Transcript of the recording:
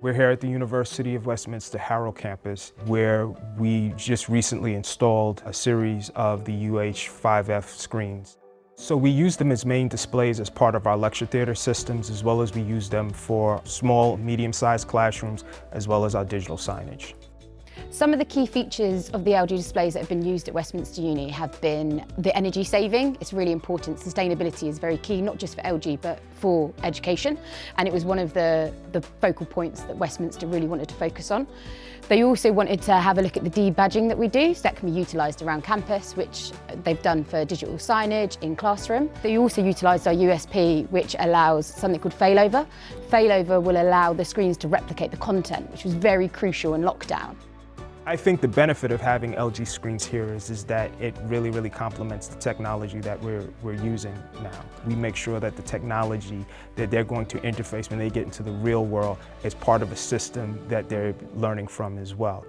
We're here at the University of Westminster Harrow Campus, where we just recently installed a series of the UH5F screens. So we use them as main displays as part of our lecture theater systems, as well as we use them for small, medium-sized classrooms, as well as our digital signage. Some of the key features of the LG displays that have been used at Westminster Uni have been the energy saving. It's really important. Sustainability is very key, not just for LG, but for education. And it was one of the focal points that Westminster really wanted to focus on. They also wanted to have a look at the debadging that we do, so that can be utilised around campus, which they've done for digital signage in classroom. They also utilised our USP, which allows something called failover. Failover will allow the screens to replicate the content, which was very crucial in lockdown. I think the benefit of having LG screens here is that it really complements the technology that we're using now. We make sure that the technology that they're going to interface when they get into the real world is part of a system that they're learning from as well.